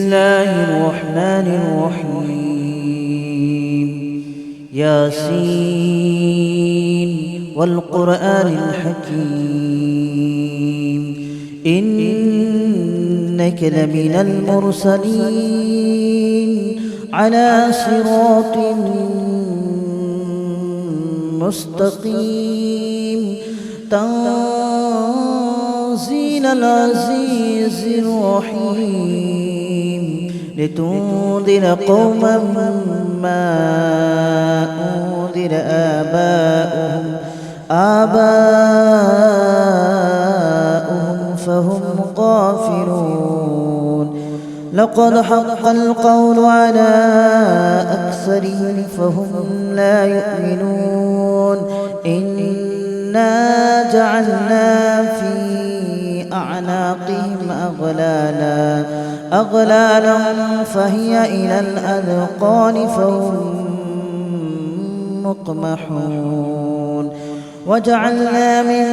الله الرحمن الرحيم. ياسين والقرآن الحكيم إنك لمن المرسلين على صراط مستقيم تنزيل العزيز الرحيم لتنذر قوما ما أنذر آباؤهم فهم غافلون. لقد حق القول على أكثرهم فهم لا يؤمنون. إنا جعلنا في أعناقهم أغلالا فهي إلى الأذقان فهم مقمحون. وجعلنا من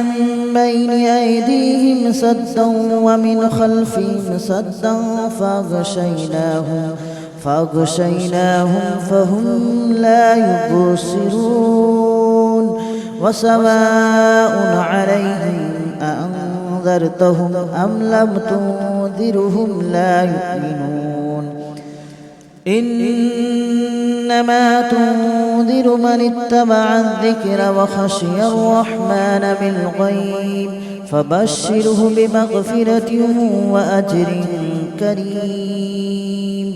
بين أيديهم سدا ومن خلفهم سدا فأغشيناهم فهم لا يبصرون. وسواء عليهم أأنذرتهم أم لم تنذرهم لا يؤمنون. إنما تنذر من اتبع الذكر وخشي الرحمن بالغيب فبشره بمغفرة وأجر كريم.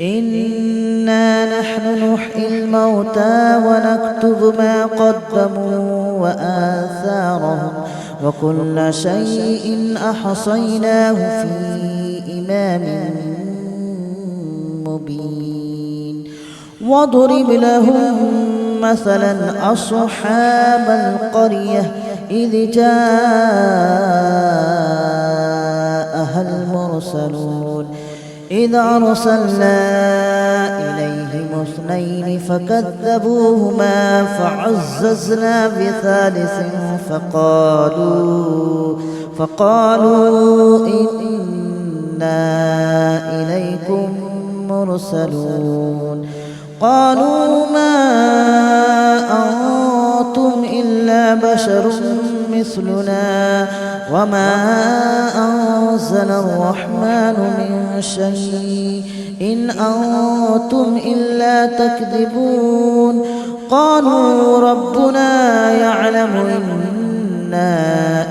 إنا نحن نحيي الموتى ونكتب ما قدموا وآثارهم وكل شيء أحصيناه في إمام مبين. واضرب لهم مثلا أصحاب القرية إذ جاءها المرسلون إذ أرسلنا إليهم اثنين فكذبوهما فعززنا بثالث فقالوا إنا إليكم مرسلون. قالوا ما أنتم إلا بشر مثلنا وما أنزل الرحمن من شيء إن أنتم إلا تكذبون. قالوا ربنا يعلم إنا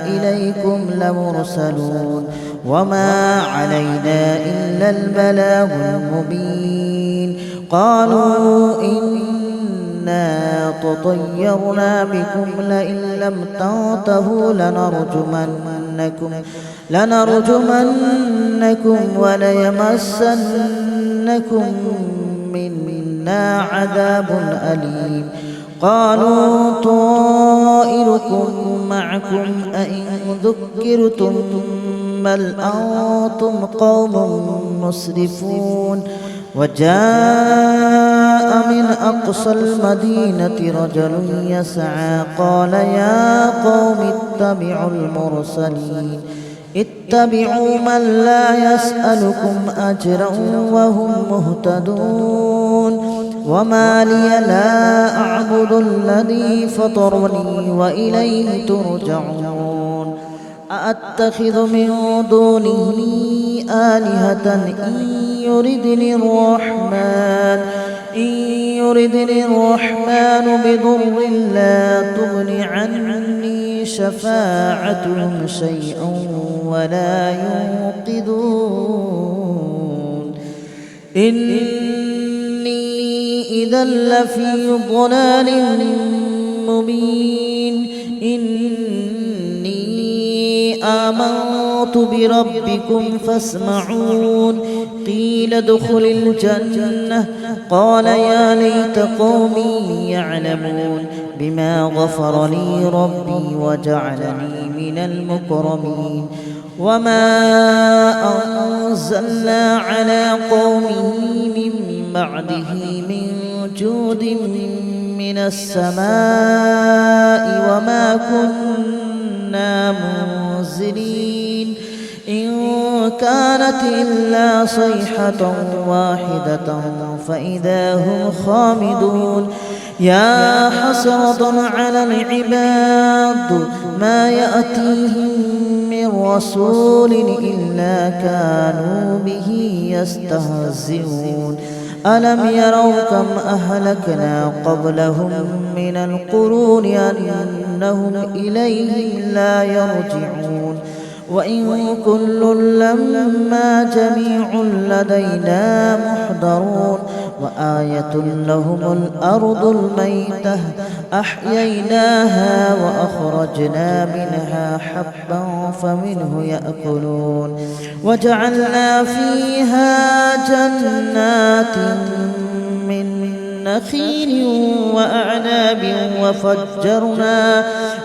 إليكم لمرسلون وما علينا إلا البلاغ المبين. قالوا إنا تطيرنا بكم لئن لم تنتهوا لنرجمنكم وليمسنكم منا عذاب أليم. قالوا طائركم معكم أئن ذكرتم بل أنتم قوم مسرفون. وجاء من أقصى المدينة رجل يسعى قال يا قوم اتبعوا من لا يسألكم أجرا وهم مهتدون. وما لي لا أعبد الذي فطرني وإليه ترجعون. أأتخذ من دونه آلهة إن يردني الرحمن بضر لا تغن عني شفاعتهم شيئا ولا ينقذون. إني إذا لفي ضلال مبين. إني آمنت بربكم فاسمعون. قيل ادخل الجنة قال يا ليت قومي يعلمون بما غفر لي ربي وجعلني من المكرمين. وما أنزلنا على قومه من بعده من جود من السماء وما كنا منزلين. إن كانت إلا صيحة واحدة فإذا هم خامدون يا حسرة على العباد ما يأتيهم من رسول إلا كانوا به يستهزئون ألم يروا كم أهلكنا قبلهم من القرون أنهم إليهم لا يرجعون وإن كل لما جميع لدينا محضرون وآية لهم الأرض الميتة أحييناها وأخرجنا منها حبا فمنه يأكلون وجعلنا فيها جنات من نخيل وأعناب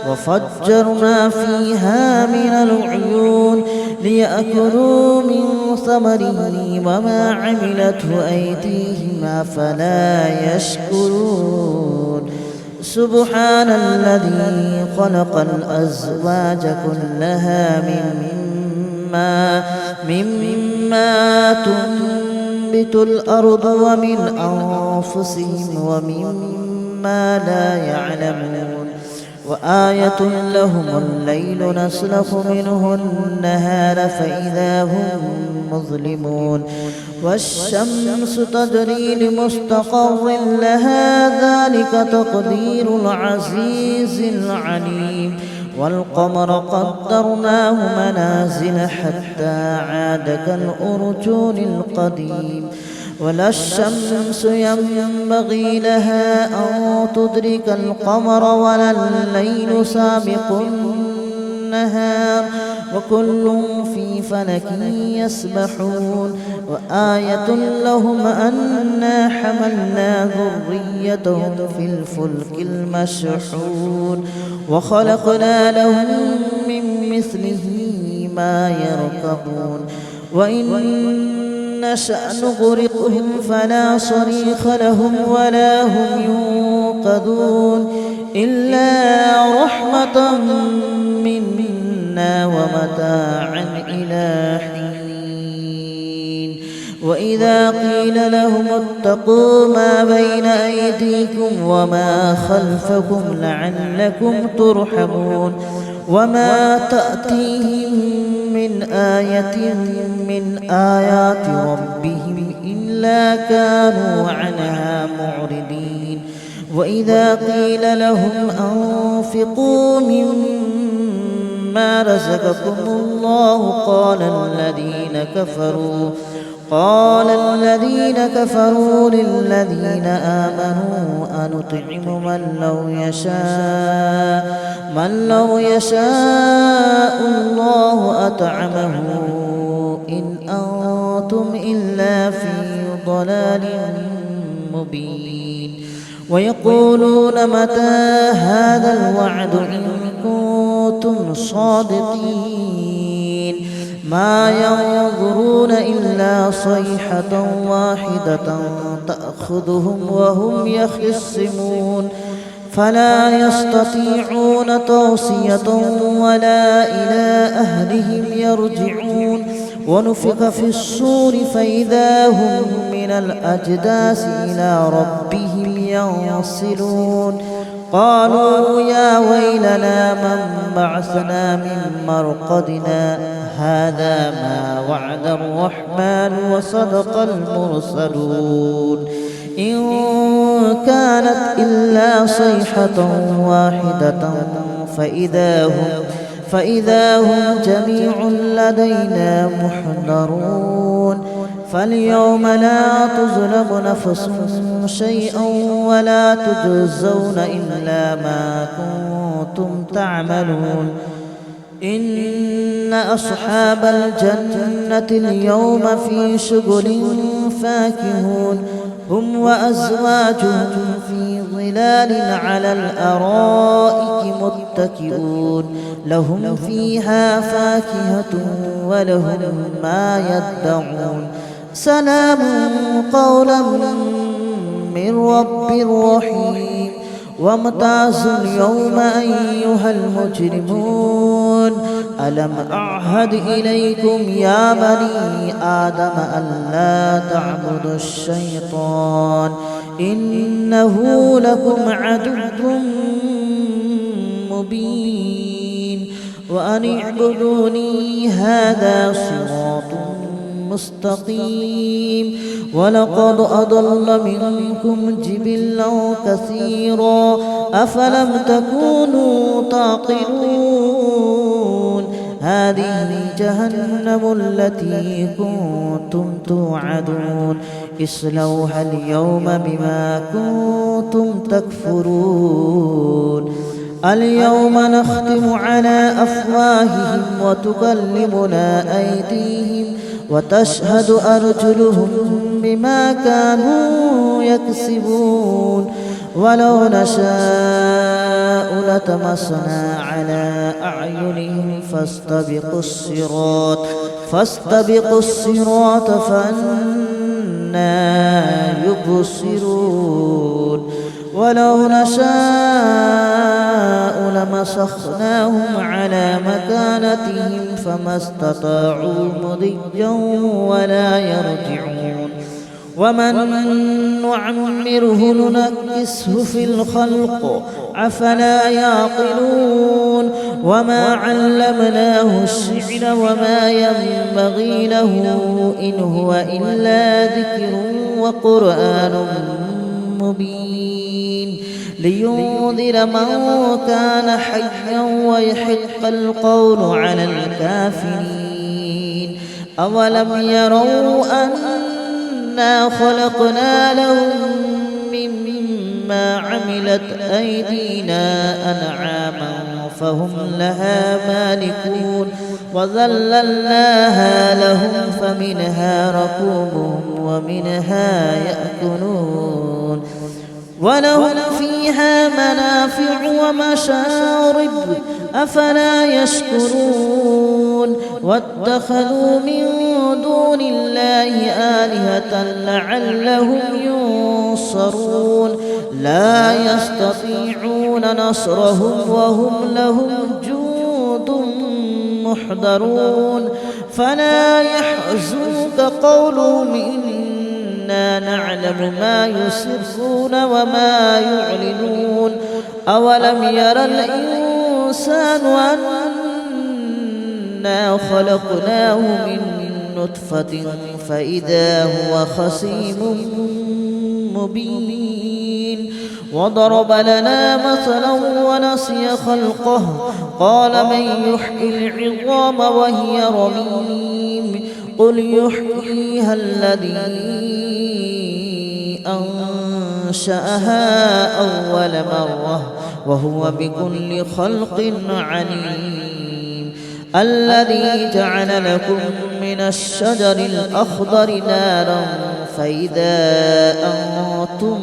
وفجرنا فيها من العيون ليأكلوا من ثمره وما عملته أيديهم أفلا يشكرون سبحان الذي خلق الأزواج كلها مما تنبت الأرض ومن أنفسهم ومما لا يعلمون وآية لهم الليل نسلخ منه النهار فإذا هم مظلمون والشمس تجري لمستقر لها ذلك تقدير العزيز العليم والقمر قدرناه منازل حتى عاد كالأرجون القديم ولا الشمس ينبغي لها أن تدرك القمر ولا الليل سابق النهار وكل في فلك يسبحون وآية لهم أنا حملنا ذريتهم في الفلك المشحون وخلقنا لهم من مثله ما يركبون وإن نشأ نغرقهم فلا صريخ لهم ولا هم ينقذون إلا رحمة منا ومتاعا إلى حين وإذا قيل لهم اتقوا ما بين أيديكم وما خلفكم لعلكم ترحمون وما تأتيهم من آية من آيات ربهم إلا كانوا عنها معرضين وإذا قيل لهم أنفقوا مما رزقكم الله قال الذين كفروا للذين آمنوا أنطعم من لو يشاء الله أطعمه إن أنتم إلا في ضلال مبين ويقولون متى هذا الوعد إن كنتم صادقين ما ينظرون إلا صيحة واحدة تأخذهم وهم يخصمون فلا يستطيعون توصية ولا إلى أهلهم يرجعون ونفخ في الصور فإذا هم من الأجداث إلى ربهم ينسلون قالوا يا ويلنا من بعثنا من مرقدنا هذا ما وعد الرحمن وصدق المرسلون إن كانت إلا صيحة واحدة فإذا هم جميع لدينا محضرون فاليوم لا تظلم نفس شيئا ولا تجزون إلا ما كنتم تعملون إن أصحاب الجنة اليوم في شغل فاكهون هم وأزواجهم في ظلال على الأرائك متكئون لهم فيها فاكهة ولهم ما يدعون سلام قولا من رب رحيم وامتازوا اليوم أيها المجرمون ألم أعهد إليكم يا بني آدم ألا تعبدوا الشيطان إنه لكم عدو مبين وأن اعبدوني هذا صراط مستقيم ولقد أضل منكم جبلا كثيرا أفلم تكونوا تعقلون هذه جهنم التي كنتم توعدون اصلوها اليوم بما كنتم تكفرون اليوم نختم على أفواههم وتكلمنا أيديهم وتشهد أرجلهم بما كانوا يكسبون ولو نشاء لطمسنا على أعينهم فاستبقوا الصراط فأنى يبصرون ولو نشاء لمسخناهم على مكانتهم فما استطاعوا مضيا ولا يرجعون ومن نعمره ننكسه في الخلق أفلا يعقلون وما علمناه الشعر وما ينبغي له إن هو إلا ذكر وقرآن مبين لينذر من كان حيا ويحق القول على الكافرين أولم يروا أنا خلقنا لهم مما عملت أيدينا أنعاما فهم لها مالكون وذللناها لهم فمنها ركوبهم ومنها يأكلون ولهم فيها منافع ومشارب أفلا يشكرون واتخذوا من دون الله آلهة لعلهم ينصرون لا يستطيعون نصرهم وهم لهم جند محضرون فلا يحزنك قولهم إنا نعلم ما يسرون وما يعلنون أولم ير الإنسان أنا خلقناه من نطفة فإذا هو خصيم مبين وضرب لنا مثلا ونسي خلقه قال من يحيي العظام وهي رميم قل يحييها الذي أنشأها أول مرة وهو بكل خلق عليم الذي جعل لكم من الشجر الأخضر نارا فإذا أنتم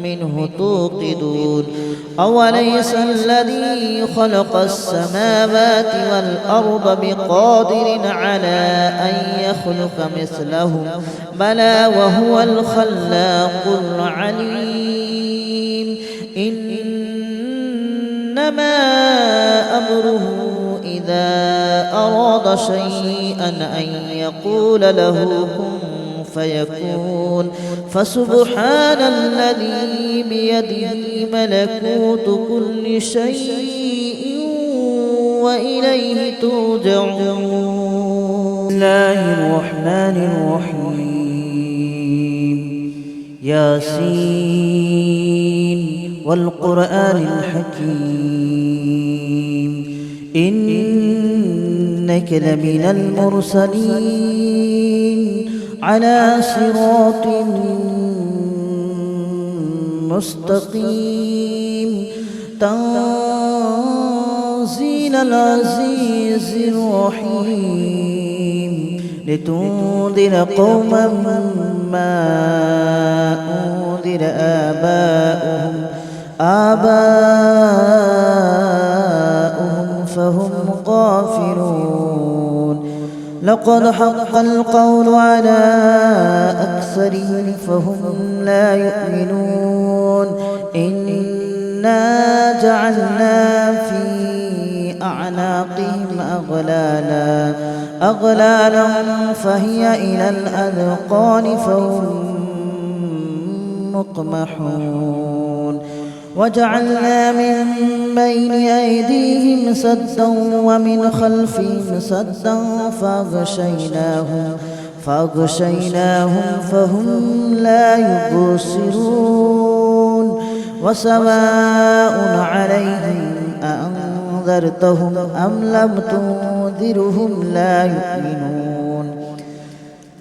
منه توقدون أوليس الذي خلق السماوات والأرض بقادر على أن يخلق مثلهم بلى وهو الخلاق العليم إنما أمره إذا أراد شيئا أن يقول له كن فيكون فسبحان الذي بيده ملكوت كل شيء وإليه ترجعون. بسم الله الرحمن الرحيم ياسين والقرآن الحكيم إنك لمن المرسلين على صراط مستقيم تنزيل العزيز الرحيم لتنذر قوما ما أنذر آباؤهم فهم غافلون لقد حق القول على أكثرهم فهم لا يؤمنون إنا جعلنا في أعناقهم أغلالا فهي إلى الأذقان فهم مقمحون وجعلنا من بين أيديهم سدا ومن خلفهم سدا فأغشيناهم فهم لا يبصرون وسواء عليهم أأنذرتهم أم لم تنذرهم لا يؤمنون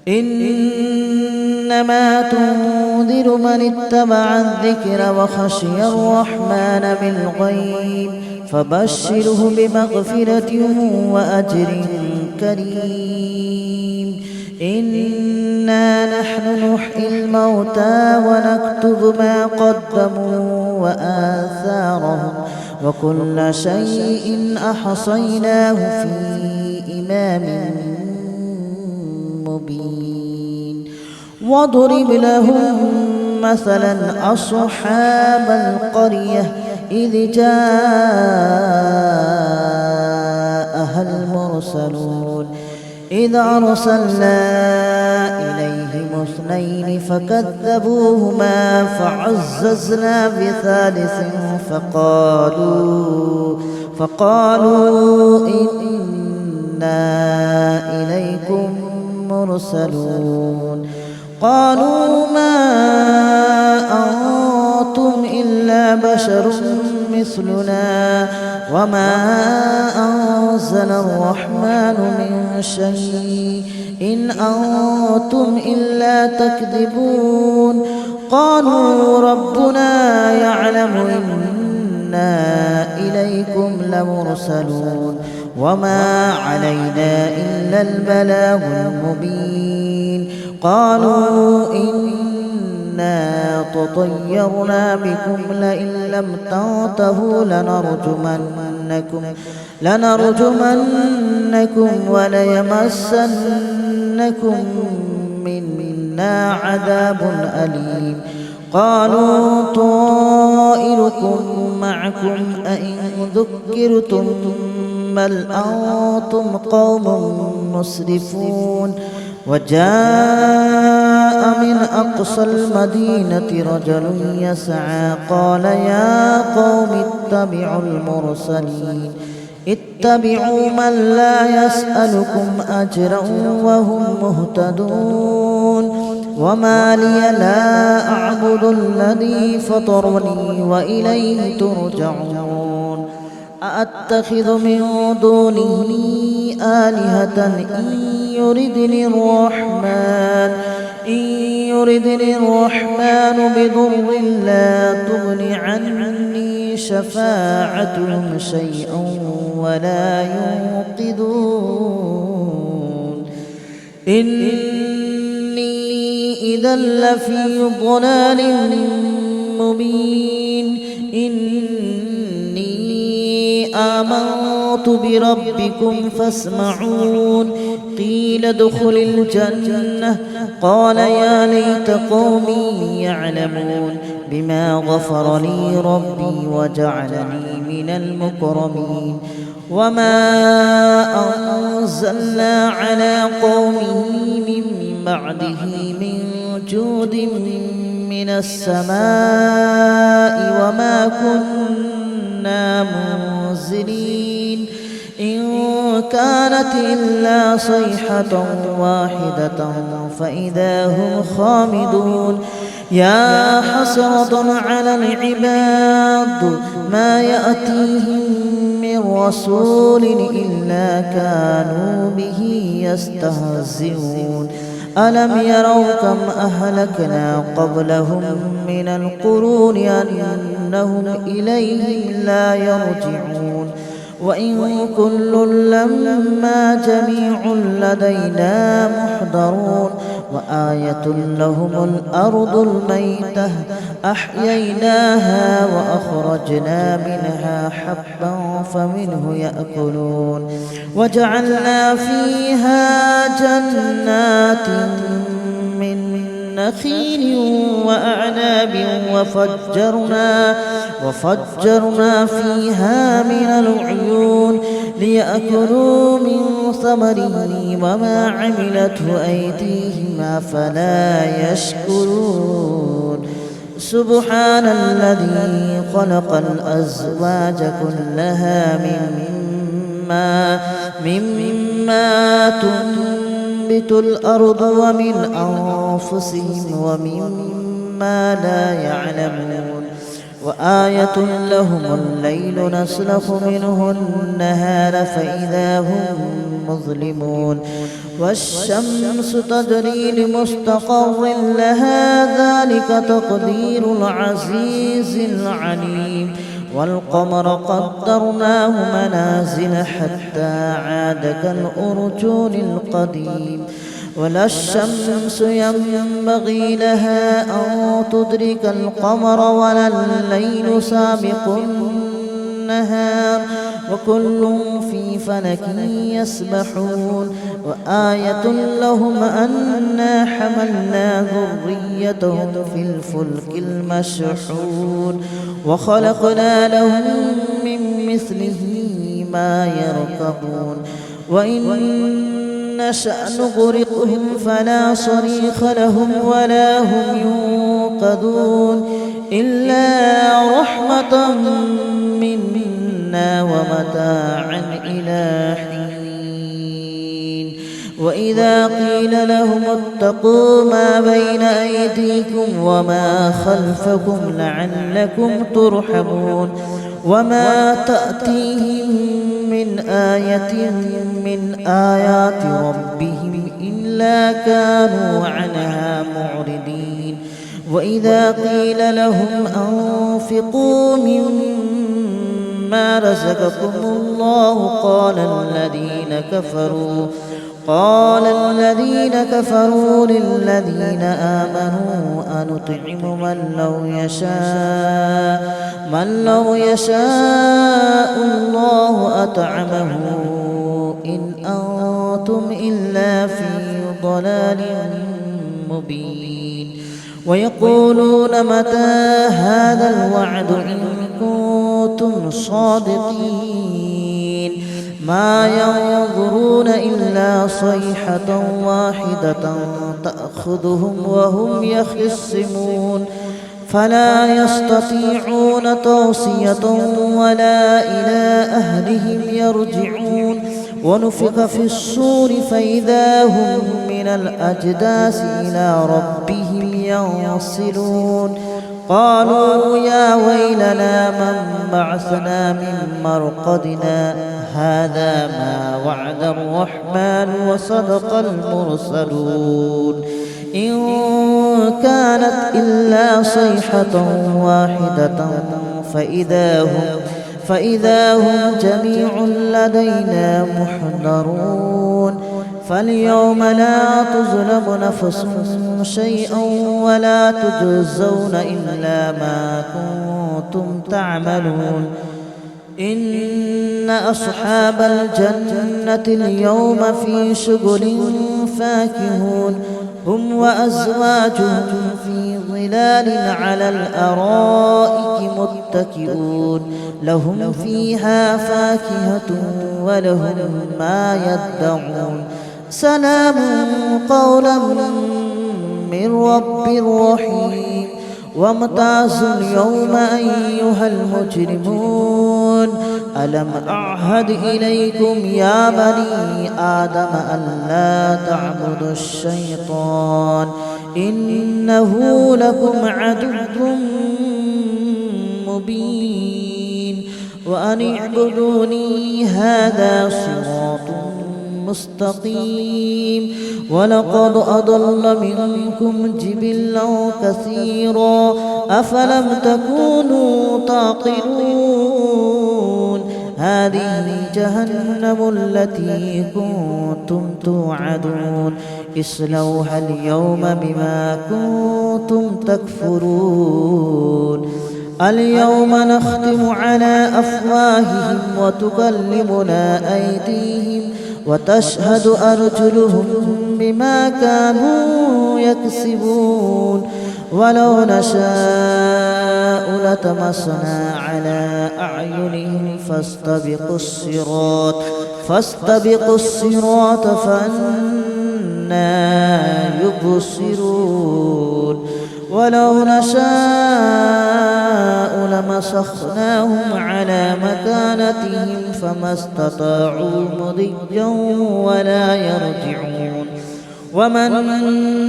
إنما تنذر من اتبع الذكر وخشي الرحمن بالغيب فبشره بمغفرة وأجر كريم إنا نحن نحيي الموتى ونكتب ما قدموا وآثارهم وكل شيء أحصيناه في إمام مبين واضرب لهم مثلا أصحاب القرية إذ جاءها المرسلون إذ أرسلنا إليهم اثنين فكذبوهما فعززنا بثالث فقالوا إنا إليكم مرسلون قالوا ما أنتم إلا بشر مثلنا وما أنزل الرحمن من شيء إن أنتم إلا تكذبون قالوا ربنا يعلم إنا إليكم لمرسلون وما علينا إلا البلاغ المبين قالوا إنا تطيرنا بكم لئن لم تنتهوا لنرجمنكم وليمسنكم منا عذاب أليم قالوا طائركم معكم أئن ذكرتم بل أنتم قوم مسرفون وجاء من أقصى المدينة رجل يسعى قال يا قوم اتبعوا من لا يسألكم أجرا وهم مهتدون وما لي لا أعبد الذي فطرني وإليه ترجعون أأتخذ من دونه آلهة إن يردني الرحمن بضر لا تغن عني شفاعتهم شيئا ولا ينقذون إني إذا لفي ضلال مبين آمنت بربكم فاسمعون قيل ادخل الجنة قال يا ليت قومي يعلمون بما غفر لي ربي وجعلني من المكرمين وما أنزلنا على قومه من بعده من جود من السماء وما كنا منزلين إن كانت إلا صيحة واحدة فإذا هم خامدون يا حسرة على العباد ما يأتيهم من رسول إلا كانوا به يستهزئون ألم يروا كم أهلكنا قبلهم من القرون أنهم إليهم لا يرجعون وإن كل لما جميع لدينا محضرون وآية لهم الأرض الميتة أحييناها وأخرجنا منها حبا فمنه يأكلون وجعلنا فيها جنات من نخيل وأعناب وفجرنا فيها من العيون ليأكلوا من ثمره وما عملته أيديهم أفلا يشكرون سبحان الذي خلق الأزواج كلها مما تنبت الأرض ومن أنفسهم ومما لا يعلمون وآية لهم الليل نسلخ منه النهار فإذا هم مظلمون والشمس تجري لمستقر لها ذلك تقدير العزيز العليم والقمر قدرناه منازل حتى عاد كالأرجون القديم ولا الشمس ينبغي لها أن تدرك القمر ولا الليل سابق النهار وكل في فلك يسبحون وآية لهم أنا حملنا ذريتهم في الفلك المشحون وخلقنا لهم من مثله ما يركبون وإن نشأ نغرقهم فلا صريخ لهم ولا هم ينقذون إلا رحمة منا ومتاعا إلى حين وإذا قيل لهم اتقوا ما بين أيديكم وما خلفكم لعلكم ترحمون وما تأتيهم من آية من آيات ربهم إلا كانوا عنها معرضين وإذا قيل لهم أنفقوا مما رزقكم الله قال الذين كفروا للذين آمنوا أنطعم من لو يشاء الله أطعمه إن أنتم إلا في ضلال مبين ويقولون متى هذا الوعد إن كنتم صادقين ما ينظرون إلا صيحة واحدة تأخذهم وهم يخصمون فلا يستطيعون توصية ولا إلى أهلهم يرجعون ونفخ في الصور فإذا هم من الأجداث إلى ربهم ينصلون قالوا يا ويلنا من بعثنا من مرقدنا هذا ما وعد الرحمن وصدق المرسلون إن كانت إلا صيحة واحدة فإذا هم جميع لدينا محضرون فاليوم لا تظلم نفس شيئا ولا تجزون إلا ما كنتم تعملون إن أصحاب الجنة اليوم في شغل فاكهون هم وأزواجهم في ظلال على الأرائك متكئون لهم فيها فاكهة ولهم ما يدعون سلام قولا من رب رحيم وامتازوا اليوم أيها المجرمون ألم أعهد إليكم يا بني آدم ألا تعبدوا الشيطان إنه لكم عدو مبين وأن اعبدوني هذا صراط مستقيم ولقد أضل منكم جبلا كثيرا أفلم تكونوا تعقلون هذه جهنم التي كنتم توعدون اصلوها اليوم بما كنتم تكفرون اليوم نختم على أفواههم وتكلمنا أيديهم وتشهد أرجلهم بما كانوا يكسبون ولو نشاء لطمسنا على أعينهم فاستبقوا الصراط فأنى يبصرون ولو نشاء لمسخناهم على مكانتهم فما استطاعوا مضيا ولا يرجعون ومن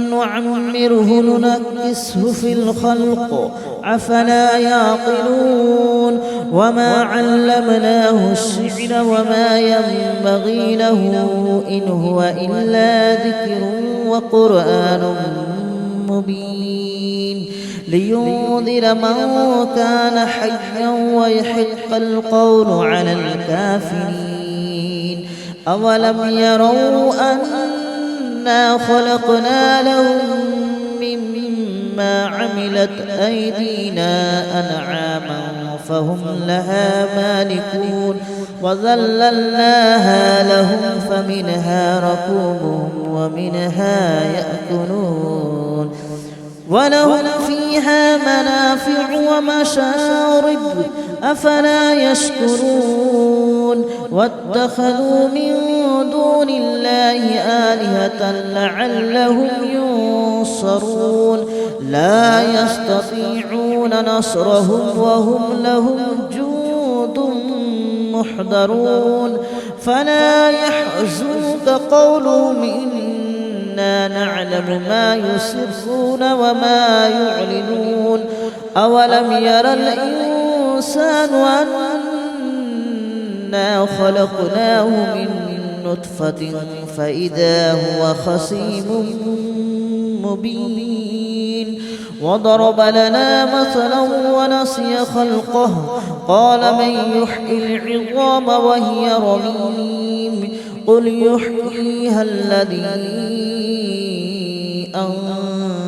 نعمره ننكسه في الخلق أفلا يعقلون وما علمناه الشعر وما ينبغي له إن هو إلا ذكر وقرآن مبين لينذر من كان حيا ويحق القول على الكافرين أولم يروا أنا خلقنا لهم مما عملت أيدينا أنعاما فهم لها مالكون وذللناها لهم فمنها ركوبهم ومنها يأكلون ولهم فيها منافع ومشارب أفلا يشكرون واتخذوا من دون الله آلهة لعلهم ينصرون لا يستطيعون نصرهم وهم لهم جند محضرون فلا يحزنك قولهم إنا نعلم ما يسرون وما يعلنون أولم ير الإنسان أنا خلقناه من نطفة فإذا هو خصيم مبين وضرب لنا مثلا ونسي خلقه قال من يحيي العظام وهي رميم قل يحييها الذي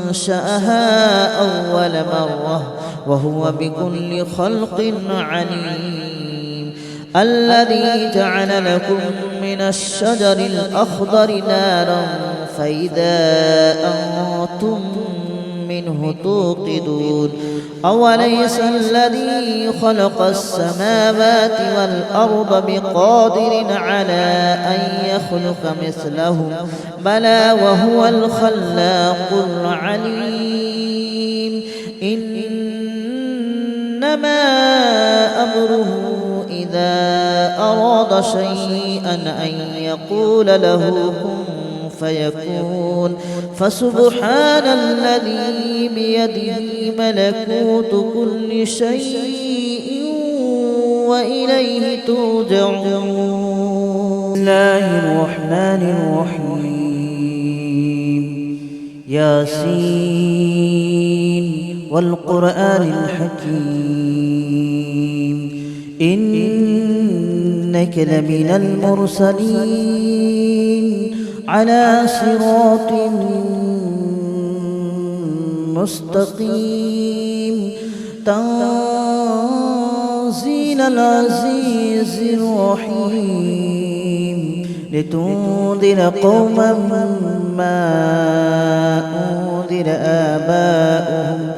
أنشأها أول مرة وهو بكل خلق عليم الذي جعل لكم من الشجر الأخضر نارا فإذا أنتم منه توقدون أوليس الذي خلق السماوات والأرض بقادر على أن يخلق مثلهم بلى وهو الخلاق العليم إنما أمره إذا أراد شيئا أن يقول له كن فيكون فسبحان الذي بيده ملكوت كل شيء وإليه ترجعون. بسم الله الرحمن الرحيم ياسين والقرآن الحكيم إنك لمن المرسلين على صراط مستقيم تنزيل العزيز الرحيم لتنذر قوما ما أنذر آباؤهم